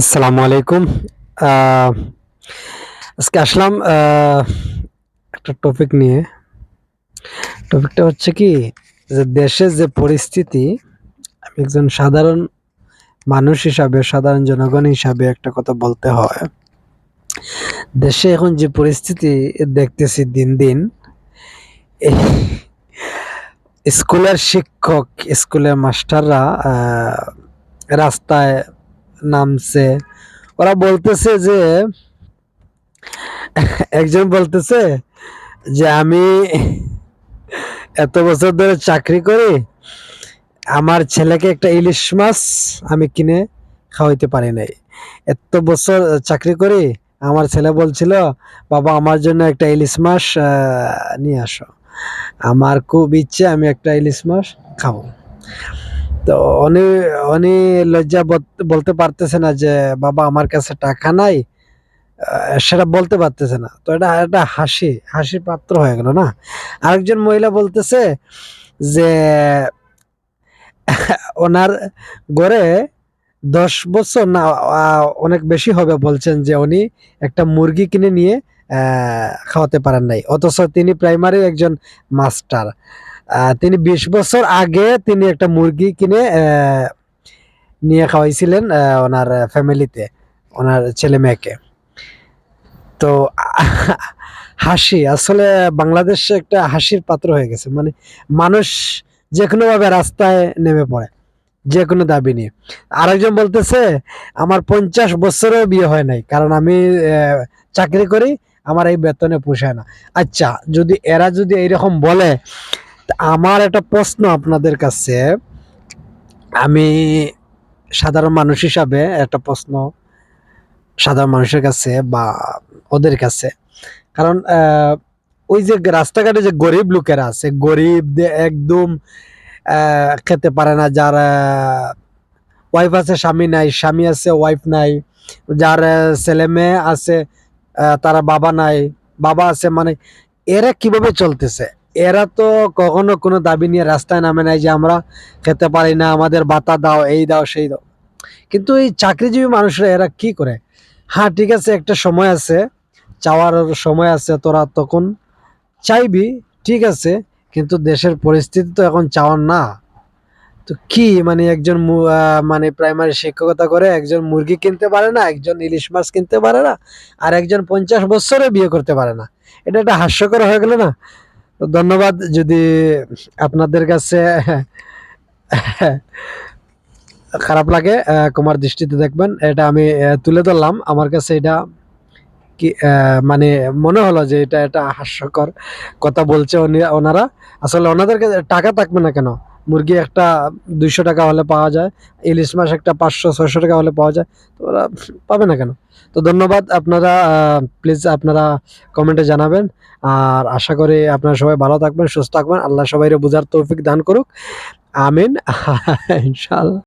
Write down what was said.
আসসালামু আলাইকুম। আহ, আজকে আসলাম একটা টপিক নিয়ে। টপিকটা হচ্ছে কি, যে দেশের যে পরিস্থিতি, আমি একজন সাধারণ মানুষ হিসাবে, সাধারণ জনগণ হিসাবে একটা কথা বলতে হয়। দেশে এখন যে পরিস্থিতি দেখতেছি দিন দিন, এই স্কুলের শিক্ষক, স্কুলের মাস্টাররা রাস্তায় নামছে। ওরা বলতেছে যে, একজন বলতেছে যে আমি এত বছর ধরে চাকরি করি, আমার ছেলেকে একটা ইলিশ মাছ আমি কিনে খাওয়াইতে পারি নাই। এত বছর চাকরি করি, আমার ছেলে বলছিল, বাবা আমার জন্য একটা ইলিশ মাছ নিয়ে আসো। আমার খুব ইচ্ছে আমি একটা ইলিশ মাছ খাবো। তো উনি উনি লজ্জা বলতে পারতেছে না যে বাবা আমার কাছে টাকা নাই, সেটা বলতে পারতেছে না। তো এটা একটা হাসির পাত্র হয়ে গেল না। আরেকজন মহিলা বলতেছে যে ওনার ঘরে ১০ বছর না, অনেক বেশি হবে বলছেন, যে উনি একটা মুরগি কিনে নিয়ে খাওয়াতে পারেন নাই, অথচ তিনি প্রাইমারি একজন মাস্টার। তিনি ২০ বছর আগে তিনি একটা মুরগি কিনে নিয়ে খাওয়াইছিলেন ওনার ফ্যামিলিতে, ওনার ছেলে মেয়েকে। তো হাসি আসলে বাংলাদেশে একটা হাসির পাত্র হয়ে গেছে। মানে মানুষ যে কোনো ভাবে রাস্তায় নেমে পড়ে, যে কোনো দাবি নিয়ে। আরেকজন বলতেছে আমার ৫০ বছরেও বিয়ে হয় নাই, কারণ আমি চাকরি করি, আমার এই বেতনে পোষায় না। আচ্ছা, যদি এরা যদি এইরকম বলে, তা আমার একটা প্রশ্ন আপনাদের কাছে, আমি সাধারণ মানুষ হিসাবে একটা প্রশ্ন সাধারণ মানুষের কাছে বা ওদের কাছে। কারণ ওই যে রাস্তাঘাটে যে গরিব লোকেরা আছে, গরিব একদম খেতে পারে না, যার ওয়াইফ আছে স্বামী নাই, স্বামী আছে ওয়াইফ নাই, যার ছেলে মেয়ে আছে, তারা বাবা নাই, বাবা আছে, মানে এরা কিভাবে চলতেছে? এরা তো কখনো কোনো দাবি নিয়ে রাস্তায় নামে নাই যে আমরা খেতে পারি না, আমাদের ভাতা দাও, এই দাও, সেই দাও। কিন্তু এই চাকরিজীবী মানুষরা এরা কি করে? হ্যাঁ, ঠিক আছে, একটা সময় আছে, চাওয়ার সময় আছে, তোরা তখন চাইবি, ঠিক আছে, কিন্তু দেশের পরিস্থিতি তো এখন চাওয়ার না। তো কি মানে একজন মানে প্রাইমারি শিক্ষকতা করে একজন মুরগি কিনতে পারে না, একজন ইলিশ মাছ কিনতে পারে না, আর একজন ৫০ বছরে বিয়ে করতে পারে না। এটা একটা হাস্যকর হয়ে গেল না? তো ধন্যবাদ। যদি আপনাদের কাছে খারাপ লাগে, কুমার দৃষ্টিতে দেখবেন। এটা আমি তুলে ধরলাম। আমার কাছে এটা কি মানে মনে হলো যে এটা একটা হাস্যকর কথা বলছে ওনারা। আসলে ওনাদের কাছে টাকা থাকবে না কেন? মুরগি একটা ২০০ টাকা হলে পাওয়া যায়, ইলিশ মাছ একটা ৫০০-৬০০ টাকা হলে পাওয়া যায়, তো ওরা পাবে না কেন? তো ধন্যবাদ। আপনারা প্লিজ আপনারা কমেন্টে জানাবেন। আর আশা করি আপনারা সবাই ভালো থাকবেন, সুস্থ থাকবেন। আল্লাহ সবাইরে বুঝার তৌফিক দান করুক। আমিন। ইনশাআল্লাহ।